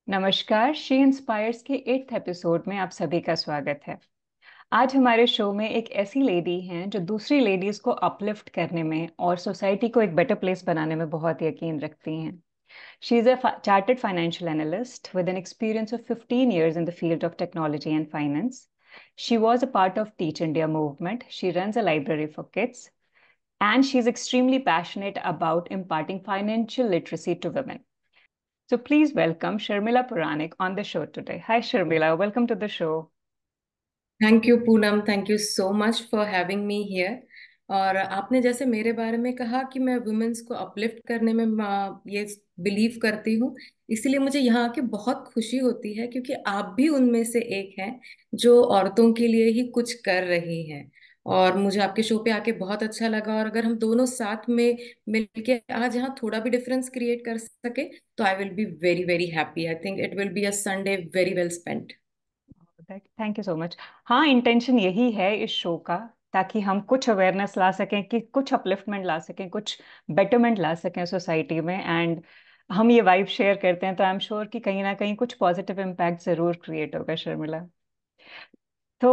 नमस्कार। She inspires के 8th episode में आप सभी का स्वागत है। आज हमारे शो में एक ऐसी लेडी हैं जो दूसरी लेडीज को अपलिफ्ट करने में और सोसाइटी को एक बेटर प्लेस बनाने में बहुत यकीन रखती हैं। She is a chartered financial analyst with an experience of 15 years in the field of technology and finance. She was a part of Teach India movement. She runs a library for kids and she's extremely passionate about imparting financial literacy to women. So please welcome Sharmila Puranik on the show today. Hi Sharmila, welcome to the show. Thank you Poonam, thank you so much for having me here. और आपने जैसे मेरे बारे में कहा कि मैं women's को अपलिफ्ट करने में ये बिलीव करती हूँ। इसीलिए मुझे यहाँ आके बहुत खुशी होती है क्योंकि आप भी उनमें से एक हैं जो औरतों के लिए ही कुछ कर रही हैं। और मुझे आपके शो पे आके बहुत अच्छा लगा, और अगर हम दोनों साथ में मिलके आज यहाँ थोड़ा भी डिफरेंस क्रिएट कर सके तो I will be very very happy. I think it will be a Sunday very well spent. Thank you so much. हाँ, इंटेंशन यही है इस शो का, ताकि हम कुछ अवेयरनेस ला सकें, कि कुछ अपलिफ्टमेंट ला सकें, कुछ बेटरमेंट ला सकें सोसाइटी में। एंड हम ये वाइब शेयर करते हैं तो आई एम श्योर कि कहीं ना कहीं कुछ पॉजिटिव इम्पैक्ट जरूर क्रिएट होगा शर्मिला। तो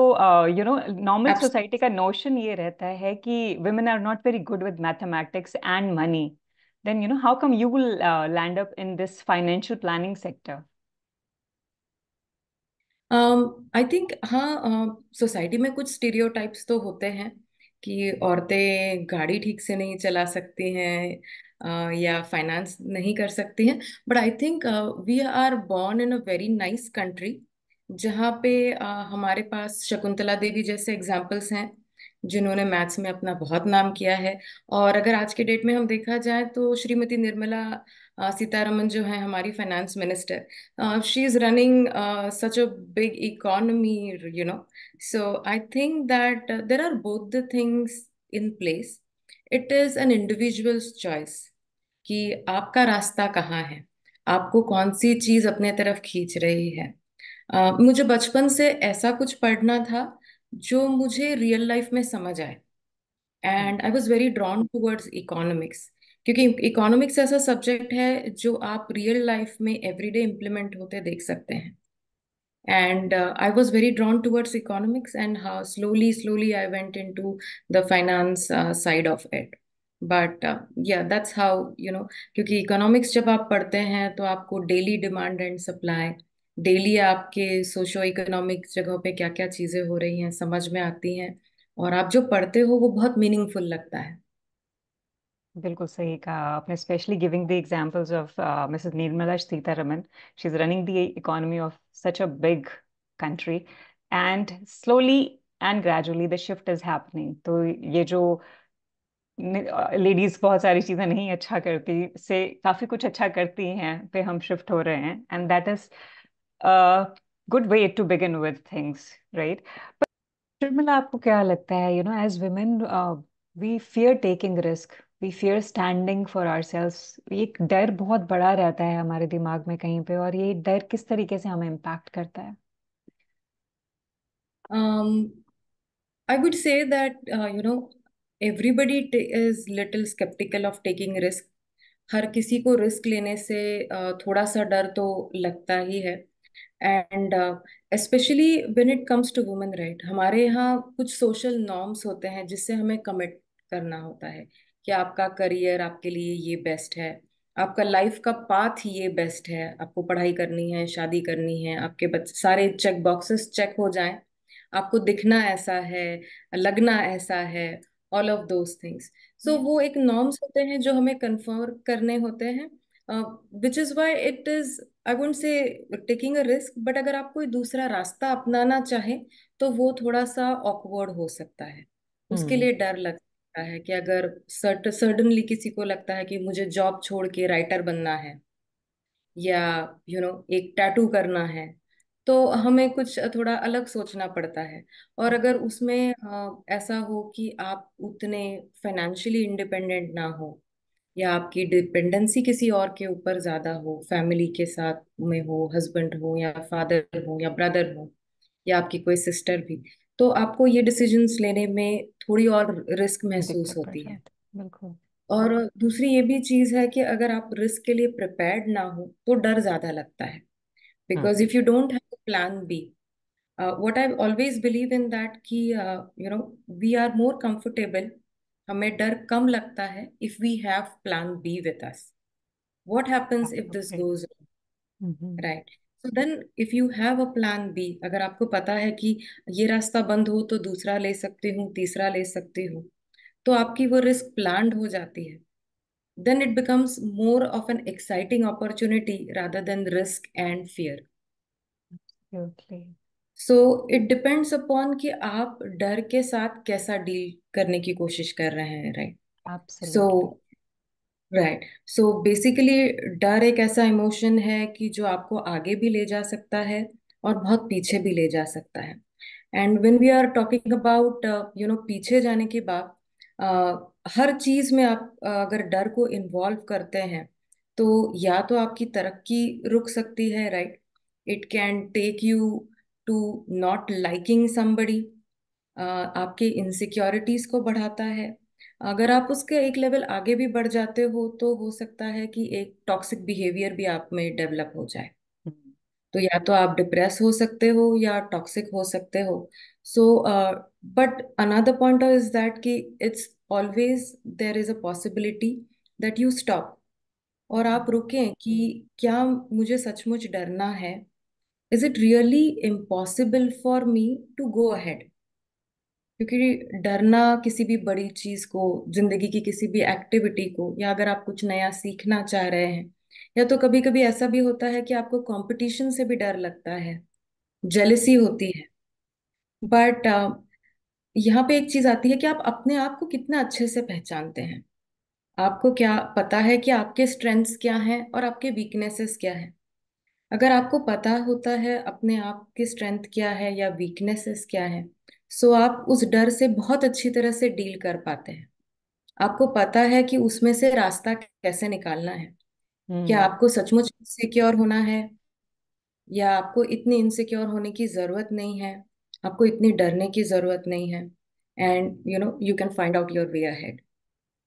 नॉर्मल सोसाइटी का नोशन ये रहता है कि women are not very good with mathematics and money. Then how come you will land up in this financial planning sector? I think हाँ, सोसाइटी में कुछ स्टीरियोटाइप्स तो होते हैं कि औरतें गाड़ी ठीक से नहीं चला सकती हैं, या फाइनेंस नहीं कर सकती हैं। But I think we are born in a very nice country जहाँ पे हमारे पास शकुंतला देवी जैसे एग्जाम्पल्स हैं जिन्होंने मैथ्स में अपना बहुत नाम किया है। और अगर आज के डेट में हम देखा जाए तो श्रीमती निर्मला सीतारमन जो है हमारी finance minister, she is running such a big economy. So I think that there are both the things in place. It is an individual's choice कि आपका रास्ता कहाँ है, आपको कौन सी चीज अपने तरफ खींच रही है। मुझे बचपन से ऐसा कुछ पढ़ना था जो मुझे रियल लाइफ में समझ आए, and I was very drawn towards economics, क्योंकि इकोनॉमिक्स ऐसा सब्जेक्ट है जो आप रियल लाइफ में एवरीडे इम्प्लीमेंट होते देख सकते हैं। And I was very drawn towards economics, and how slowly I went into the finance side of it. But yeah, that's how, क्योंकि इकोनॉमिक्स जब आप पढ़ते हैं तो आपको daily demand and supply, daily आपके सोशो इकोनॉमिक जगहों पे क्या क्या चीजें हो रही हैं समझ में आती हैं, और आप जो पढ़ते हो वो बहुत मीनिंगफुल लगता है। बिल्कुल सही कहा आपने, specially giving the examples of Mrs Nirmala Sitharaman. She is running the economy of such a big country, and slowly and gradually the shift is happening. तो ये जो लेडीज बहुत सारी चीजें नहीं अच्छा करती से काफी कुछ अच्छा करती हैं पे हम शिफ्ट हो रहे हैं, and that is good way to begin with things, right? Sharmila, आपको क्या लगता है, as women we fear taking risk, we fear standing for ourselves. एक डर बहुत बड़ा रहता है हमारे दिमाग में कहीं पे, और ये डर किस तरीके से हमें इम्पैक्ट करता है? I would say that everybody is little skeptical of taking risk. हर किसी को रिस्क लेने से थोड़ा सा डर तो लगता ही है। And specially when it comes to women right, हमारे यहाँ कुछ सोशल नॉर्म्स होते हैं जिससे हमें कमिट करना होता है कि आपका करियर आपके लिए ये बेस्ट है, आपका लाइफ का पाथ ये बेस्ट है, आपको पढ़ाई करनी है, शादी करनी है, आपके बच्चे सारे चेक बॉक्सेस चेक हो जाएं, आपको दिखना ऐसा है, लगना ऐसा है, ऑल ऑफ दोज थिंग्स। सो वो यस। एक नॉर्म्स होते हैं जो हमें कन्फर्म करने होते हैं, विच is why it is, I wouldn't say taking a risk, but अगर आप कोई दूसरा रास्ता अपनाना चाहे तो वो थोड़ा सा ऑकवर्ड हो सकता है। उसके हम्म। लिए डर लग सकता है कि अगर सडनली किसी को लगता है कि मुझे जॉब छोड़ के राइटर बनना है, या एक टैटू करना है, तो हमें कुछ थोड़ा अलग सोचना पड़ता है। और अगर उसमें ऐसा हो कि आप उतने फाइनेंशियली इंडिपेंडेंट ना हो, या आपकी डिपेंडेंसी किसी और के ऊपर ज्यादा हो, फैमिली के साथ में हो, हस्बैंड हो या फादर हो या ब्रदर हो, या आपकी कोई सिस्टर भी, तो आपको ये डिसीजंस लेने में थोड़ी और रिस्क महसूस दिक्कत पड़ होती है। जाती, बिल्कुल। और दूसरी ये भी चीज है कि अगर आप रिस्क के लिए प्रिपेयर्ड ना हो तो डर ज्यादा लगता है। Hmm. Because if you don't have plan B, what I always believe in that कि we are more comfortable, हमें डर कम लगता है if we have plan B with us. What happens if this okay. goes hmm. right? So then if you have a plan B, अगर आपको पता है कि ये रास्ता बंद हो तो दूसरा ले सकती हूँ, तीसरा ले सकती हूँ, तो आपकी वो रिस्क प्लान्ड हो जाती है. Then it becomes more of an exciting opportunity rather than risk and fear. Absolutely. So it depends upon कि आप डर के साथ कैसा डील करने की कोशिश कर रहे हैं, राइट? सो Absolutely. राइट, सो बेसिकली डर एक ऐसा इमोशन है कि जो आपको आगे भी ले जा सकता है और बहुत पीछे भी ले जा सकता है. And when we are talking about पीछे जाने की बात, हर चीज में आप अगर डर को इन्वॉल्व करते हैं तो या तो आपकी तरक्की रुक सकती है, राइट? It can take you to not liking somebody, आपके इनसिक्योरिटीज को बढ़ाता है. अगर आप उसके एक लेवल आगे भी बढ़ जाते हो तो हो सकता है कि एक टॉक्सिक बिहेवियर भी आप में डेवलप हो जाए. हम्म। तो या तो आप डिप्रेस हो सकते हो या टॉक्सिक हो सकते हो. So but another point is that कि it's always there is a possibility that you stop और आप रुकें कि क्या मुझे सचमुच डरना है. Is it really impossible for me to go ahead? क्योंकि डरना किसी भी बड़ी चीज को, जिंदगी की किसी भी एक्टिविटी को, या अगर आप कुछ नया सीखना चाह रहे हैं, या तो कभी कभी ऐसा भी होता है कि आपको कंपटीशन से भी डर लगता है, जेलसी होती है. बट यहाँ पे एक चीज आती है कि आप अपने आप को कितना अच्छे से पहचानते हैं. आपको क्या पता है कि आपके स्ट्रेंथ्स क्या हैं और आपके वीकनेसेस क्या हैं. अगर आपको पता होता है अपने आप की स्ट्रेंथ क्या है या वीकनेसेस क्या है, सो आप उस डर से बहुत अच्छी तरह से डील कर पाते हैं. आपको पता है कि उसमें से रास्ता कैसे निकालना है. क्या हम्म। आपको सचमुच सिक्योर होना है या आपको इतनी इनसिक्योर होने की जरूरत नहीं है, आपको इतनी डरने की जरूरत नहीं है. And you can find out your way ahead.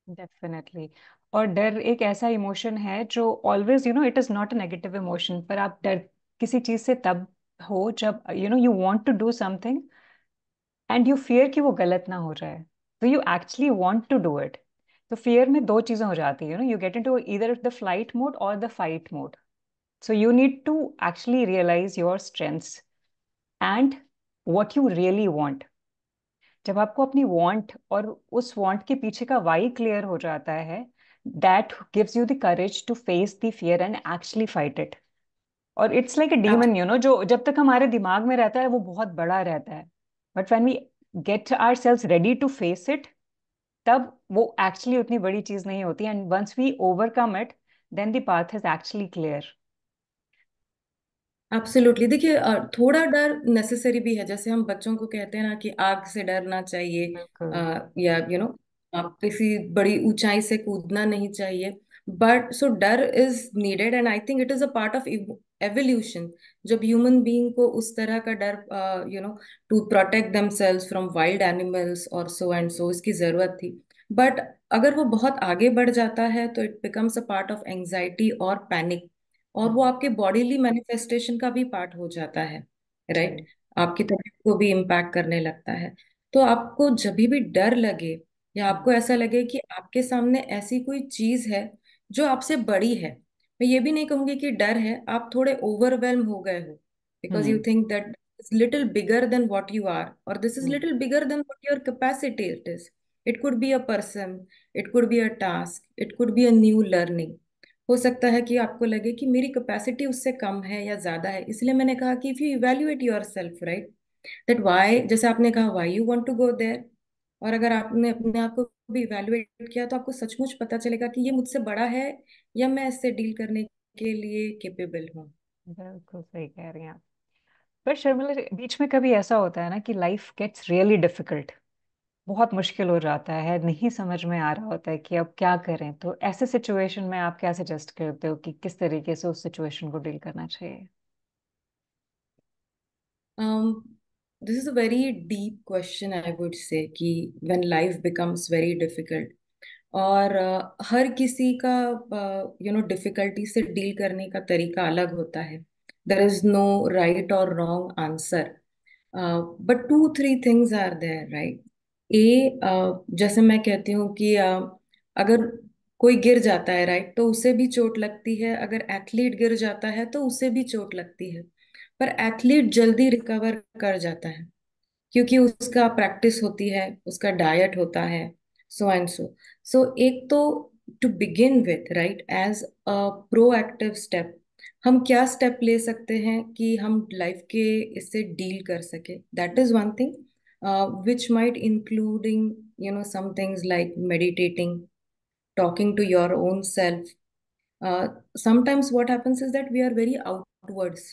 Definitely. और डर एक ऐसा इमोशन है जो always it is not a negative emotion, पर आप डर किसी चीज से तब हो जब you want to do something and you fear कि वो गलत ना हो जाए, तो you actually want to do it. तो फियर में दो चीजें हो जाती है, you get into either the flight mode और the fight mode. So you need to actually realise your strengths and what you really want. जब आपको अपनी वांट और उस वांट के पीछे का वाई क्लियर हो जाता है, that gives you the courage to face the fear and actually fight it. और इट्स लाइक अ डीमन, जो जब तक हमारे दिमाग में रहता है वो बहुत बड़ा रहता है, but when we get ourselves ready to face it, तब वो एक्चुअली उतनी बड़ी चीज नहीं होती. And once we overcome it, then the path is actually clear. Absolutely. देखिए, थोड़ा डर नेसेसरी भी है. जैसे हम बच्चों को कहते हैं ना कि आग से डरना चाहिए, बिल्कुल. या आप किसी बड़ी ऊंचाई से कूदना नहीं चाहिए. बट सो डर is needed and I think it is a part of evolution. जब ह्यूमन बीइंग को उस तरह का डर, to protect themselves from wild animals और सो एंड सो, इसकी जरूरत थी. बट अगर वो बहुत आगे बढ़ जाता है तो it becomes a part of anxiety और पैनिक, और वो आपके बॉडीली मैनिफेस्टेशन का भी पार्ट हो जाता है, राइट? जी. आपकी तबीयत को भी इम्पैक्ट करने लगता है. तो आपको जब भी डर लगे या आपको ऐसा लगे कि आपके सामने ऐसी कोई चीज है जो आपसे बड़ी है, मैं ये भी नहीं कहूंगी कि डर है, आप थोड़े ओवरवेल्म हो गए हो because you hmm. Think that is little bigger than what you are, और this is hmm. Little bigger than what your capacity it is. It could be a person, it could be a task, it could be a new learning. हो सकता है कि आपको लगे कि मेरी capacity उससे कम है या ज्यादा है. इसलिए मैंने कहा कि if you evaluate yourself, right, that why, जैसे आपने कहा why you want to go there, और अगर आपने अपने आप को भी इवेल्युएट किया तो आपको सचमुच पता चलेगा कि ये मुझसे बड़ा है या मैं इससे डील करने के लिए केपेबल हूँ. बिल्कुल सही कह रही हैं आप. पर शर्मिला, बीच में कभी ऐसा होता है ना कि लाइफ गेट्स रियली डिफिकल्ट, बहुत मुश्किल हो जाता है, नहीं समझ में आ रहा होता है कि अब क्या करें, तो ऐसे सिचुएशन में आप क्या सजेस्ट करते हो कि किस तरीके से उस सिचुएशन को डील करना चाहिए? This is a very deep question I would say कि when life becomes very difficult, और हर किसी का डिफिकल्टी से डील करने का तरीका अलग होता है. there is no right or wrong answer. But two three things are there, right? जैसे मैं कहती हूँ कि अगर कोई गिर जाता है, राइट, तो उसे भी चोट लगती है। अगर एथलीट गिर जाता है तो उसे भी चोट लगती है। पर एथलीट जल्दी रिकवर कर जाता है क्योंकि उसका प्रैक्टिस होती है, उसका डाइट होता है, सो एंड सो एक तो to begin with, right, as a proactive step, हम क्या स्टेप ले सकते हैं कि हम लाइफ के इससे डील कर सके, that is one thing which might including some things like meditating, talking to your own self. Sometimes what happens is that we are very outwards.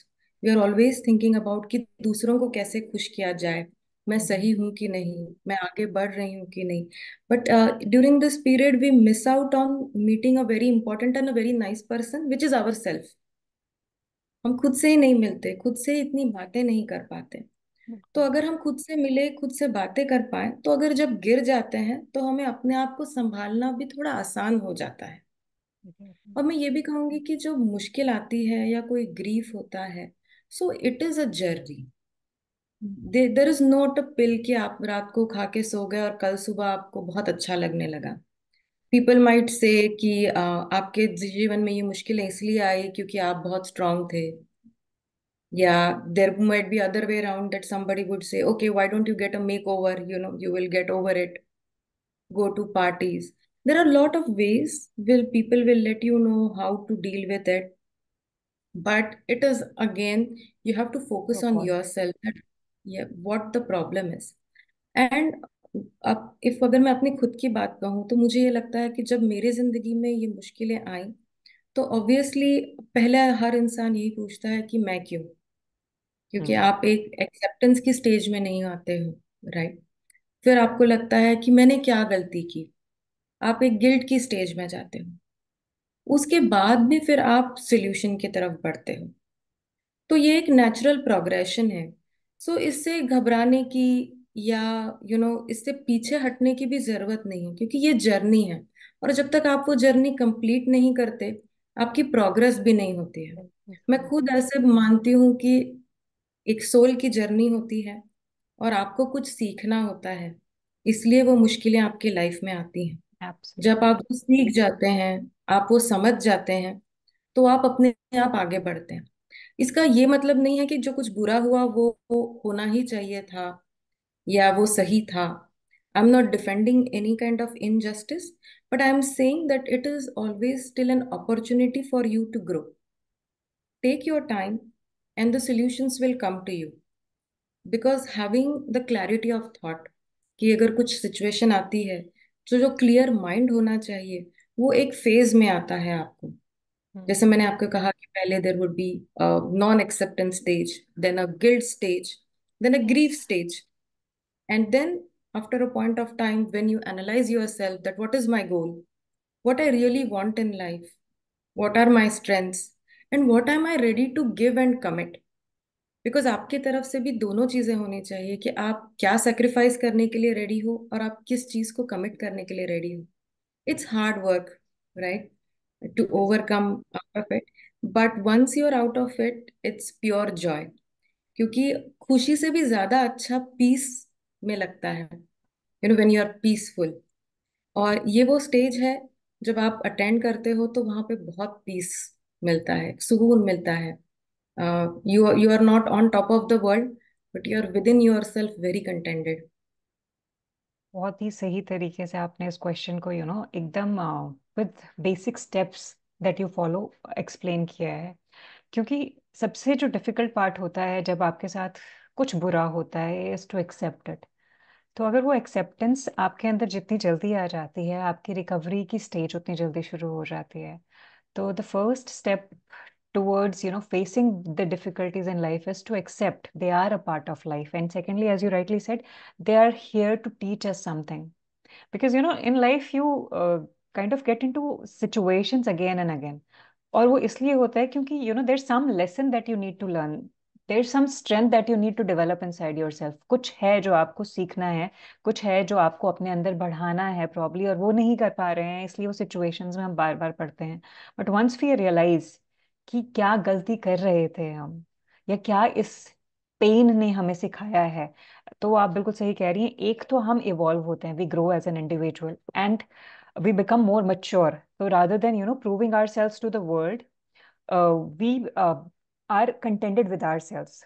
We are always thinking about कि दूसरों को कैसे खुश किया जाए, मैं सही हूँ कि नहीं, मैं आगे बढ़ रही हूँ कि नहीं. But during this period we miss out on meeting a very important and a very nice person which is ourself. हम खुद से ही नहीं मिलते, खुद से ही इतनी बातें नहीं कर पाते. तो अगर हम खुद से मिले, खुद से बातें कर पाए, तो अगर जब गिर जाते हैं तो हमें अपने आप को संभालना भी थोड़ा आसान हो जाता है. और मैं ये भी कहूंगी कि जो मुश्किल आती है या कोई ग्रीफ होता है, so it is a journey. There is not a pill कि आप रात को खा के सो गए और कल सुबह आपको बहुत अच्छा लगने लगा. पीपल माइट से कि आपके जीवन में ये मुश्किलें इसलिए आई क्योंकि आप बहुत स्ट्रांग थे. या there might be other way around that somebody would say okay, why don't you get a makeover, you will get over it. Go to parties. There are a lot of ways will people will let you know how to deal with it. But it is again, you have to focus Your on call. yourself that yeah, what the problem is. And अब if अगर मैं अपनी खुद की बात कहूँ तो मुझे ये लगता है कि जब मेरे जिंदगी में ये मुश्किलें आई तो ऑब्वियसली पहले हर इंसान यही पूछता है कि मैं क्यों. क्योंकि हम्म. आप एक एक्सेप्टेंस की स्टेज में नहीं आते हो, राइट. फिर आपको लगता है कि मैंने क्या गलती की. आप एक गिल्ट की स्टेज में जाते हो. उसके बाद भी फिर आप सोल्यूशन की तरफ बढ़ते हो. तो ये एक नेचुरल प्रोग्रेशन है. सो इससे घबराने की या इससे पीछे हटने की भी जरूरत नहीं है क्योंकि ये जर्नी है. और जब तक आप वो जर्नी कंप्लीट नहीं करते, आपकी प्रोग्रेस भी नहीं होती है. मैं खुद ऐसे मानती हूँ कि एक सोल की जर्नी होती है और आपको कुछ सीखना होता है, इसलिए वो मुश्किलें आपकी लाइफ में आती हैं. जब एब्सोल्युटली. आप वो सीख जाते हैं, आप वो समझ जाते हैं, तो आप अपने आप आगे बढ़ते हैं. इसका ये मतलब नहीं है कि जो कुछ बुरा हुआ वो होना ही चाहिए था या वो सही था. I am not defending any kind of injustice, but I am saying that it is always still an opportunity for you to grow. Take your time and the solutions will come to you. Because having the clarity of thought कि अगर कुछ situation आती है, तो जो clear mind होना चाहिए वो एक फेज में आता है आपको. जैसे मैंने आपको कहा कि पहले there would be non acceptance stage, then a guilt stage, then a grief stage, and then after a point of time when you analyse yourself that what is my goal, what I really want in life, what are my strengths, and what am I ready to give and commit. Because आपकी तरफ से भी दोनों चीजें होनी चाहिए कि आप क्या सेक्रीफाइस करने के लिए रेडी हो और आप किस चीज को कमिट करने के लिए रेडी हो. It's hard work, right? To overcome out of it. But once you're out of it, it's pure joy. क्योंकि खुशी से भी ज्यादा अच्छा पीस में लगता है, when you are peaceful. और ये वो स्टेज है जब आप अटेंड करते हो तो वहां पे बहुत पीस मिलता है, सुकून मिलता है. You are not on top of the world, but you are within yourself very contented. बहुत ही सही तरीके से आपने इस क्वेश्चन को एकदम with basic steps that you follow explain किया है. क्योंकि सबसे जो डिफिकल्ट पार्ट होता है जब आपके साथ कुछ बुरा होता है इज टू एक्सेप्ट इट. तो अगर वो एक्सेप्टेंस आपके अंदर जितनी जल्दी आ जाती है, आपकी रिकवरी की स्टेज उतनी जल्दी शुरू हो जाती है. So the first step towards facing the difficulties in life is to accept they are a part of life. And secondly, as you rightly said, they are here to teach us something. Because in life you kind of get into situations again and again. और वो इसलिए होता है क्योंकि there's some lesson that you need to learn. There's some strength that you need to develop inside yourself. कुछ है जो आपको सीखना है, कुछ है जो आपको अपने अंदर बढ़ाना है प्रॉब्ली, और वो नहीं कर पा रहे हैं, इसलिए वो सिचुएशंस में हम बार बार पढ़ते हैं. बट वंस वी रियलाइज कि क्या गलती कर रहे थे हम, या क्या इस पेन ने हमें सिखाया है। तो आप बिल्कुल सही कह रही हैं, एक तो हम इवॉल्व होते हैं, we grow as an individual and we become more mature. तो rather than proving ourselves to the world, we are contented with ourselves.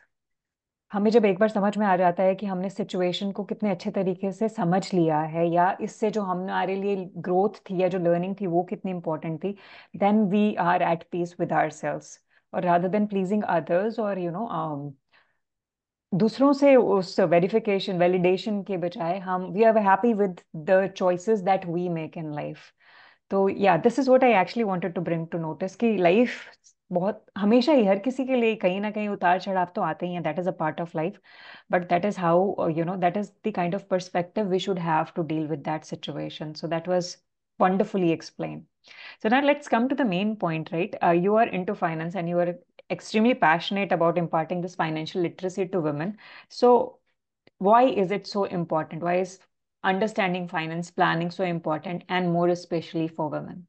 हमें जब एक बार समझ में आ जाता है कि हमने सिचुएशन को कितने अच्छे तरीके से समझ लिया है, या इससे जो हमारे लिए ग्रोथ थी या जो लर्निंग थी वो कितनी इंपॉर्टेंट थी, then we are at peace with ourselves. और रादर देन प्लीजिंग अदर्स और दूसरों से उस वेरिफिकेशन वैलिडेशन के बजाय, हम we are happy with the choices that we make in life. तो या this is what I actually wanted to bring to notice कि लाइफ बहुत हमेशा ही हर किसी के लिए कहीं ना कहीं उतार चढ़ाव तो आते ही हैं, that is a part of life. But that is how that is the kind of perspective we should have to deal with that situation. So that was wonderfully explained. So now let's come to the main point, right? You are into finance and you are extremely passionate about imparting this financial literacy to women. So why is it so important? Why is understanding finance planning so important, and more especially for women?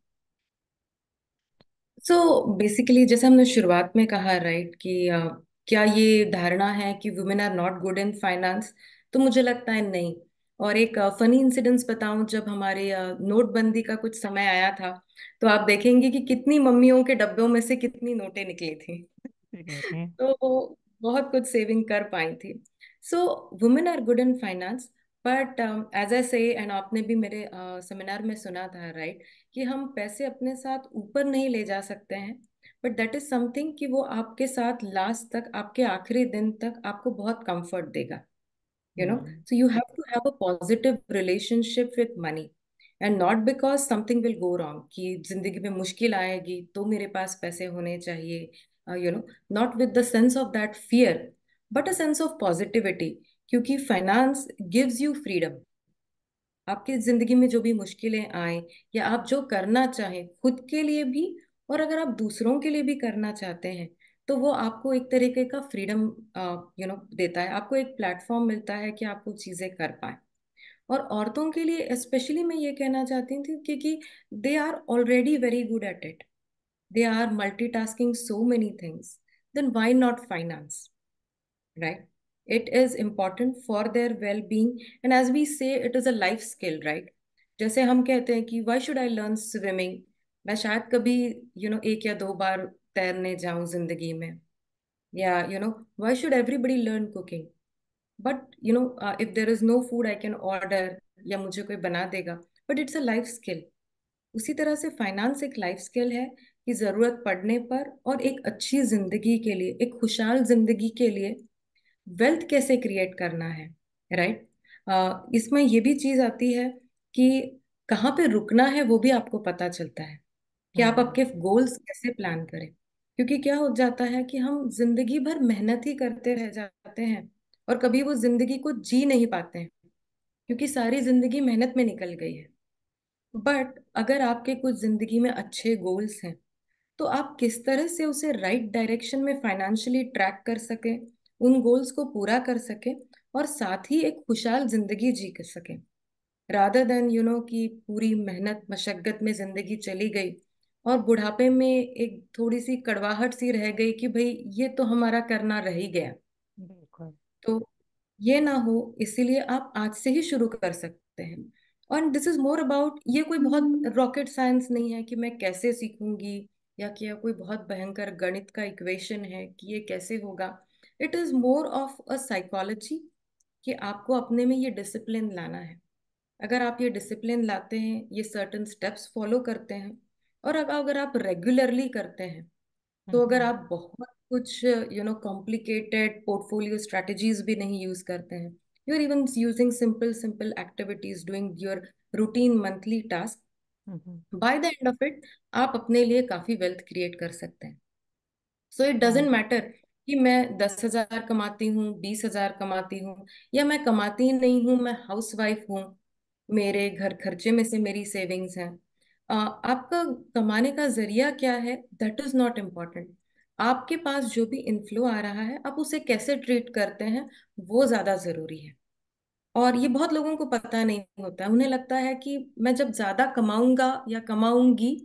So basically जैसे हमने शुरुआत में कहा right कि क्या ये धारणा है कि women are not good in finance, तो मुझे लगता है नहीं। और एक फनी इंसिडेंस बताऊं, जब हमारे नोटबंदी का कुछ समय आया था, तो आप देखेंगे कि कितनी मम्मियों के डब्बों में से कितनी नोटें निकली थी। Okay. तो वो बहुत कुछ सेविंग कर पाई थी। So women are good in finance, but as I say, and आपने भी मेरे सेमिनार में सुना था राइट, कि हम पैसे अपने साथ ऊपर नहीं ले जा सकते हैं, बट दैट इज समथिंग कि वो आपके साथ लास्ट तक, आपके आखिरी दिन तक आपको बहुत कंफर्ट देगा। Hmm. So you have to have a positive relationship with money, and not because something will go wrong, कि जिंदगी में मुश्किल आएगी तो मेरे पास पैसे होने चाहिए, not with the sense of that fear, but a sense of positivity, क्योंकि finance gives you freedom। आपकी जिंदगी में जो भी मुश्किलें आए, या आप जो करना चाहें खुद के लिए भी, और अगर आप दूसरों के लिए भी करना चाहते हैं, तो वो आपको एक तरीके का फ्रीडम देता है, आपको एक प्लेटफॉर्म मिलता है कि आप वो चीजें कर पाए। और औरतों के लिए स्पेशली मैं ये कहना चाहती थी, क्योंकि they are already very good at it, they are multitasking so many things, then why not finance, right? It is important for their well-being, and as we say, it is a life skill, right? जैसे हम कहते हैं कि why should I learn swimming? मैं शायद कभी एक या दो बार तैरने जाऊं जिंदगी में, या why should everybody learn cooking? But if there is no food I can order, या मुझे कोई बना देगा, but it's a life skill। उसी तरह से फाइनेंस एक लाइफ स्किल है, कि जरूरत पड़ने पर और एक अच्छी जिंदगी के लिए, एक खुशहाल जिंदगी के लिए वेल्थ कैसे क्रिएट करना है, राइट? इसमें ये भी चीज आती है कि कहाँ पे रुकना है वो भी आपको पता चलता है, कि आप Hmm. आपके गोल्स कैसे प्लान करें। क्योंकि क्या हो जाता है कि हम जिंदगी भर मेहनत ही करते रह जाते हैं, और कभी वो जिंदगी को जी नहीं पाते हैं, क्योंकि सारी जिंदगी मेहनत में निकल गई है। बट अगर आपके कुछ जिंदगी में अच्छे गोल्स हैं, तो आप किस तरह से उसे राइट डायरेक्शन में फाइनेंशियली ट्रैक कर सके, उन गोल्स को पूरा कर सके, और साथ ही एक खुशहाल जिंदगी जी कर सके, रादर देन कि पूरी मेहनत मशक्कत में जिंदगी चली गई, और बुढ़ापे में एक थोड़ी सी कड़वाहट सी रह गई कि भाई ये तो हमारा करना रह ही गया। बिल्कुल। तो ये ना हो, इसीलिए आप आज से ही शुरू कर सकते हैं। और दिस इज मोर अबाउट, ये कोई बहुत रॉकेट साइंस नहीं है कि मैं कैसे सीखूंगी, या कि कोई बहुत भयंकर गणित का इक्वेशन है कि ये कैसे होगा। It is more of a psychology, कि आपको अपने में ये डिसिप्लिन लाना है। अगर आप ये डिसिप्लिन लाते हैं, ये सर्टन स्टेप्स फॉलो करते हैं, और अगर आप रेगुलरली करते हैं, तो अगर हम्म। आप बहुत कुछ कॉम्प्लिकेटेड पोर्टफोलियो स्ट्रेटजीज भी नहीं यूज करते हैं, you are even using simple simple activities, doing your routine monthly task, hmm. By the end of it आप अपने लिए काफी वेल्थ क्रिएट कर सकते हैं। So it doesn't Wonderful. Matter कि मैं 10,000 कमाती हूँ, 20,000 कमाती हूँ, या मैं कमाती ही नहीं हूँ, मैं हाउस वाइफ हूँ, मेरे घर खर्चे में से मेरी सेविंग्स हैं। आपका कमाने का जरिया क्या है, दैट इज नॉट इम्पोर्टेंट। आपके पास जो भी इनफ्लो आ रहा है, आप उसे कैसे ट्रीट करते हैं, वो ज्यादा जरूरी है। और ये बहुत लोगों को पता नहीं होता है, उन्हें लगता है कि मैं जब ज्यादा कमाऊंगा या कमाऊंगी,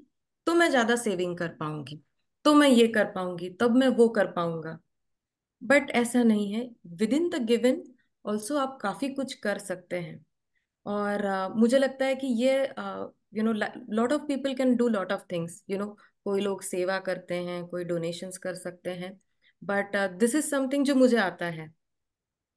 तो मैं ज्यादा सेविंग कर पाऊंगी। तो मैं ये कर पाऊंगी, तब मैं वो कर पाऊंगा। बट ऐसा नहीं है। With in the given also आप काफी कुछ कर सकते हैं। और मुझे लगता है कि ये lot of people can do lot of things, कोई लोग सेवा करते हैं, कोई डोनेशंस कर सकते हैं। बट दिस इज समथिंग जो मुझे आता है।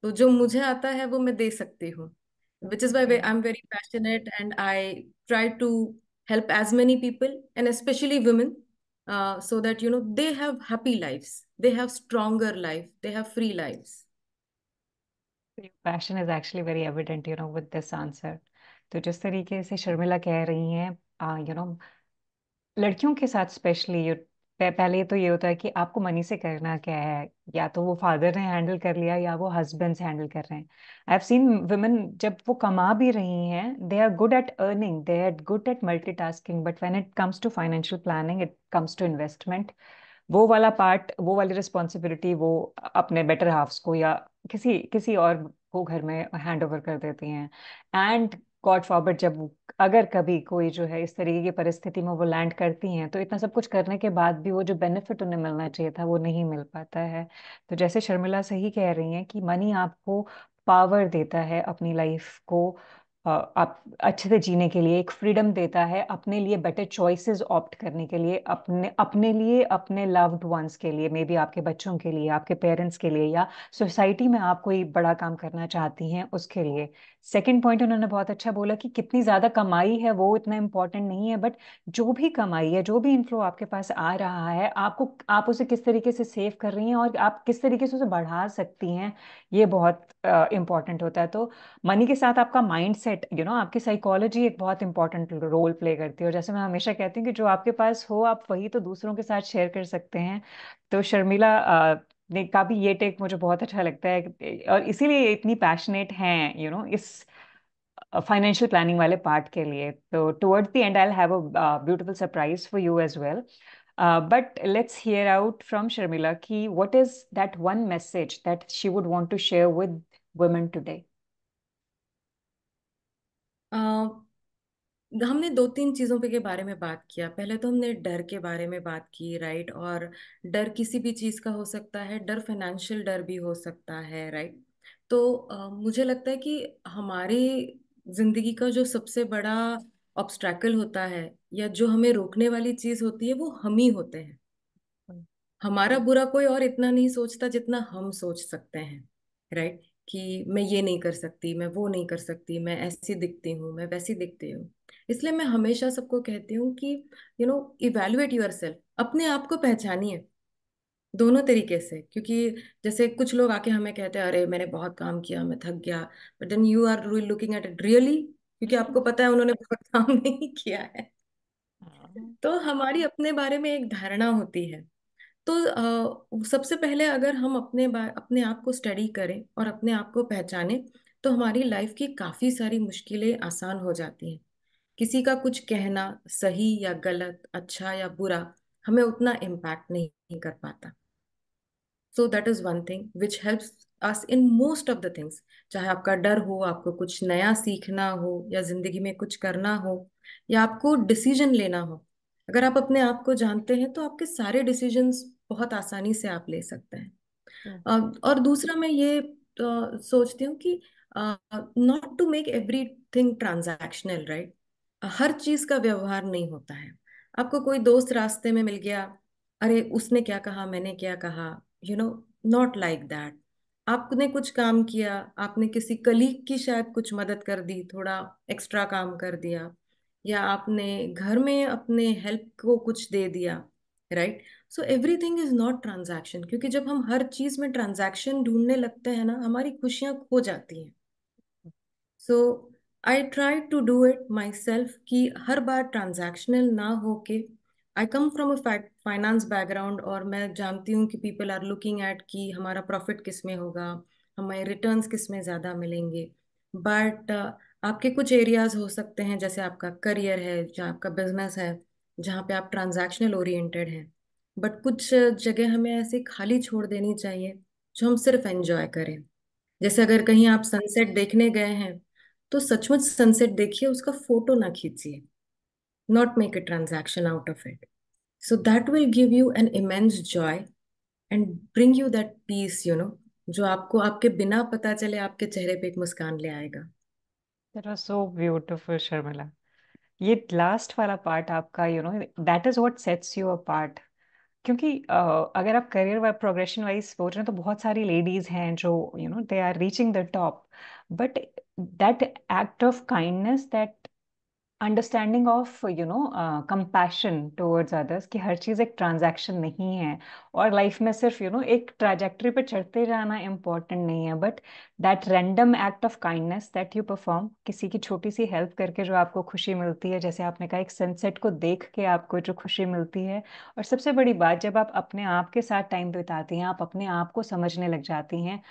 तो जो मुझे आता है वो मैं दे सकती हूँ, which is why I am very passionate and I try to help as many people and especially women, so that they have happy lives, they have stronger life, they have free lives. Passion is actually very evident with this answer. तो जिस तरीके से शर्मिला कह रही हैं, लड़कियों के साथ स्पेशली पहले तो ये होता है कि आपको मनी से करना क्या है, या तो वो फादर ने हैंडल कर लिया या वो हस्बैंड हैंडल कर रहे हैं। आई हैव सीन वुमेन जब वो कमा भी रही हैं, they are good at earning, they are good at multitasking, but when it comes to financial planning, it comes to investment, वो वाला पार्ट, वो वाली रिस्पॉन्सिबिलिटी वो अपने बेटर हाफ्स को या किसी किसी और को घर में हैंड ओवर कर देती हैं। एंड गॉड फॉरबिड, जब अगर कभी कोई जो है इस तरीके की परिस्थिति में वो लैंड करती हैं, तो इतना सब कुछ करने के बाद भी वो जो बेनिफिट उन्हें मिलना चाहिए था वो नहीं मिल पाता है। तो जैसे शर्मिला सही कह रही हैं कि मनी आपको पावर देता है अपनी लाइफ को आप अच्छे से जीने के लिए, एक फ्रीडम देता है अपने लिए बेटर चॉइसेस ऑप्ट करने के लिए, अपने अपने लिए, अपने लव्ड वंस के लिए, मे बी आपके बच्चों के लिए, आपके पेरेंट्स के लिए, या सोसाइटी में आप कोई बड़ा काम करना चाहती हैं उसके लिए। सेकंड पॉइंट उन्होंने बहुत अच्छा बोला कि कितनी ज्यादा कमाई है वो इतना इम्पोर्टेंट नहीं है, बट जो भी कमाई है, जो भी इनफ्लो आपके पास आ रहा है, आपको आप उसे किस तरीके से सेव कर रही हैं और आप किस तरीके से उसे बढ़ा सकती हैं, ये बहुत इंपॉर्टेंट होता है। तो मनी के साथ आपका माइंड सेट, आपकी साइकोलॉजी एक बहुत इंपॉर्टेंट रोल प्ले करती है। और जैसे मैं हमेशा कहती हूँ कि जो आपके पास हो आप वही तो दूसरों के साथ शेयर कर सकते हैं। तो शर्मिला ने का भी ये टेक मुझे बहुत अच्छा लगता है, और इसीलिए इतनी पैशनेट हैं इस फाइनेंशियल प्लानिंग वाले पार्ट के लिए। तो towards the end I have a beautiful surprise for you as well. But let's hear out from Sharmila कि what is that one message that she would want to share with women today. हमने दो तीन चीजों के बारे में बात किया। पहले तो हमने डर के बारे में बात की, राइट? और डर किसी भी चीज का हो सकता है, डर फाइनेंशियल डर भी हो सकता है, राइट? तो मुझे लगता है कि हमारी जिंदगी का जो सबसे बड़ा ऑब्स्ट्रैकल होता है, या जो हमें रोकने वाली चीज होती है, वो हम ही होते हैं। हमारा बुरा कोई और इतना नहीं सोचता जितना हम सोच सकते हैं, राइट? कि मैं ये नहीं कर सकती, मैं वो नहीं कर सकती, मैं ऐसी दिखती हूँ, मैं वैसी दिखती हूँ। इसलिए मैं हमेशा सबको कहती हूँ कि इवेल्युएट योर सेल्फ, अपने आप को पहचानिए दोनों तरीके से। क्योंकि जैसे कुछ लोग आके हमें कहते हैं, अरे मैंने बहुत काम किया, मैं थक गया, but then you are looking at it really, क्योंकि आपको पता है उन्होंने बहुत काम नहीं किया है। तो हमारी अपने बारे में एक धारणा होती है। तो सबसे पहले अगर हम अपने आप को स्टडी करें और अपने आप को पहचानें, तो हमारी लाइफ की काफी सारी मुश्किलें आसान हो जाती हैं। किसी का कुछ कहना, सही या गलत, अच्छा या बुरा, हमें उतना इम्पैक्ट नहीं कर पाता। So that is one thing which helps us in most of the things. चाहे आपका डर हो, आपको कुछ नया सीखना हो, या जिंदगी में कुछ करना हो, या आपको डिसीजन लेना हो, अगर आप अपने आप को जानते हैं तो आपके सारे डिसीजंस बहुत आसानी से आप ले सकते हैं। और दूसरा मैं ये सोचती हूँ कि not to make everything transactional, right? हर चीज का व्यवहार नहीं होता है। आपको कोई दोस्त रास्ते में मिल गया, अरे उसने क्या कहा, मैंने क्या कहा, you know not like that. आपने कुछ काम किया, आपने किसी कलीग की शायद कुछ मदद कर दी, थोड़ा एक्स्ट्रा काम कर दिया, या आपने घर में अपने हेल्प को कुछ दे दिया, right? So everything is not transaction, क्योंकि जब हम हर चीज में ट्रांजैक्शन ढूंढने लगते हैं ना, हमारी खुशियां खो जाती हैं। So I try to do it myself कि हर बार ट्रांजैक्शनल ना होके, I come from a finance background, और मैं जानती हूँ कि पीपल आर लुकिंग एट कि हमारा प्रॉफिट किस में होगा, हमारे रिटर्न्स किस में ज़्यादा मिलेंगे। बट आपके कुछ एरियाज हो सकते हैं, जैसे आपका करियर है, जहाँ आपका बिजनेस है, जहाँ पे आप ट्रांजैक्शनल ओरिएंटेड हैं। बट कुछ जगह हमें ऐसे खाली छोड़ देनी चाहिए जो हम सिर्फ एंजॉय करें। जैसे अगर कहीं आप सनसेट देखने गए हैं, तो सचमुच सनसेट देखिए, उसका फोटो ना खींचिए, not make a transaction out of it. So that will give you an immense joy and bring you that peace, जो आपको आपके बिना पता चले आपके चेहरे पे एक मुस्कान ले आएगा। That was so beautiful Sharmila. ये लास्ट वाला पार्ट आपका, that is what sets you apart. क्योंकि अगर आप करियर व प्रोग्रेशन वाइज सोच रहे हैं तो बहुत सारी लेडीज हैं जो they are reaching the top, but that act of kindness, that understanding of compassion towards others, कि हर चीज़ एक ट्रांजैक्शन नहीं है, और लाइफ में सिर्फ एक ट्रैजेक्टरी पे चढ़ते जाना इम्पोर्टेंट नहीं है, but that random act of kindness that you perform, किसी की छोटी सी हेल्प करके जो आपको खुशी मिलती है, जैसे आपने कहा एक सनसेट को देख के आपको जो खुशी मिलती है। और सबसे बड़ी बात, जब आप अपने आप के साथ टाइम बिताती हैं, आप अपने आप को समझने लग जाती हैं,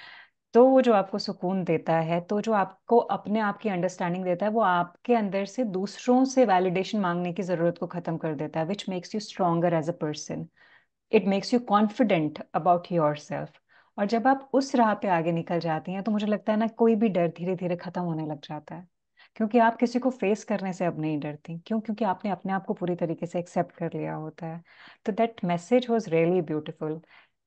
तो वो जो आपको सुकून देता है, तो जो आपको अपने आप की अंडरस्टैंडिंग देता है, वो आपके अंदर से दूसरों से वैलिडेशन मांगने की जरूरत को खत्म कर देता है, which makes you stronger as a person. It makes you confident about yourself. और जब आप उस राह पे आगे निकल जाती हैं, तो मुझे लगता है ना, कोई भी डर धीरे धीरे खत्म होने लग जाता है, क्योंकि आप किसी को फेस करने से अब नहीं डरती। क्यों? क्योंकि आपने अपने आप को पूरी तरीके से एक्सेप्ट कर लिया होता है। तो that message was really beautiful.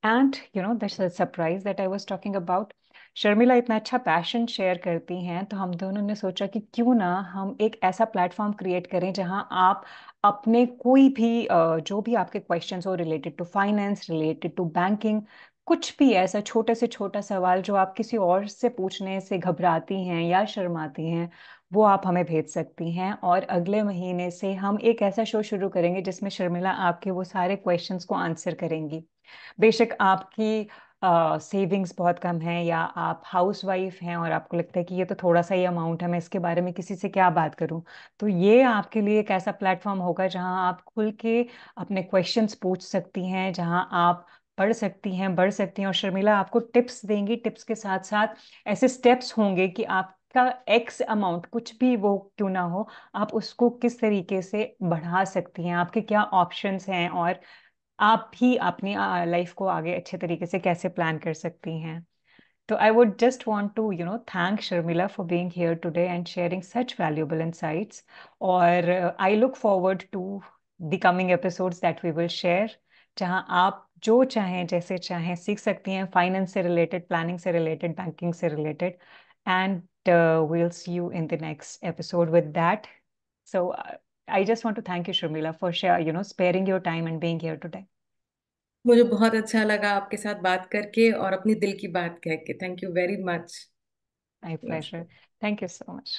And the surprise that I was talking about, Sharmila इतना अच्छा पैशन शेयर करती हैं, तो हम दोनों ने सोचा कि क्यों ना हम एक ऐसा प्लेटफॉर्म क्रिएट करें जहां आप अपने कोई भी जो भी आपके क्वेश्चंस हो, related to finance, related to banking, कुछ भी ऐसा छोटे से छोटा सवाल जो आप किसी और से पूछने से घबराती हैं या शर्माती हैं, वो आप हमें भेज सकती हैं। और अगले महीने से हम एक ऐसा शो शुरू करेंगे जिसमें शर्मिला आपके वो सारे क्वेश्चंस को आंसर करेंगी। बेशक आपकी सेविंग्स बहुत कम है, या आप हाउस वाइफ हैं और आपको लगता है कि ये तो थोड़ा सा ही अमाउंट है, मैं इसके बारे में किसी से क्या बात करूं, तो ये आपके लिए एक ऐसा प्लेटफॉर्म होगा जहां आप खुल के अपने क्वेश्चंस पूछ सकती हैं, जहां आप पढ़ सकती हैं, बढ़ सकती हैं, और शर्मिला आपको टिप्स देंगी। टिप्स के साथ साथ ऐसे स्टेप्स होंगे कि आपका एक्स अमाउंट, कुछ भी वो क्यों ना हो, आप उसको किस तरीके से बढ़ा सकती हैं, आपके क्या ऑप्शंस हैं, और आप ही अपनी लाइफ को आगे अच्छे तरीके से कैसे प्लान कर सकती हैं। तो I would just want to, thank Sharmila for being here today and sharing such valuable insights. और I look forward to the coming episodes that we will share, जहां आप जो चाहें, जैसे चाहें सीख सकती हैं, फाइनेंस से रिलेटेड, प्लानिंग से रिलेटेड, बैंकिंग से related. And we'll see you in the next episode with that. So I just want to thank you, Sharmila, for sparing your time and being here today. मुझे बहुत अच्छा लगा आपके साथ बात करके और अपनी दिल की बात कह के। Thank you very much. My pleasure. Thank you so much.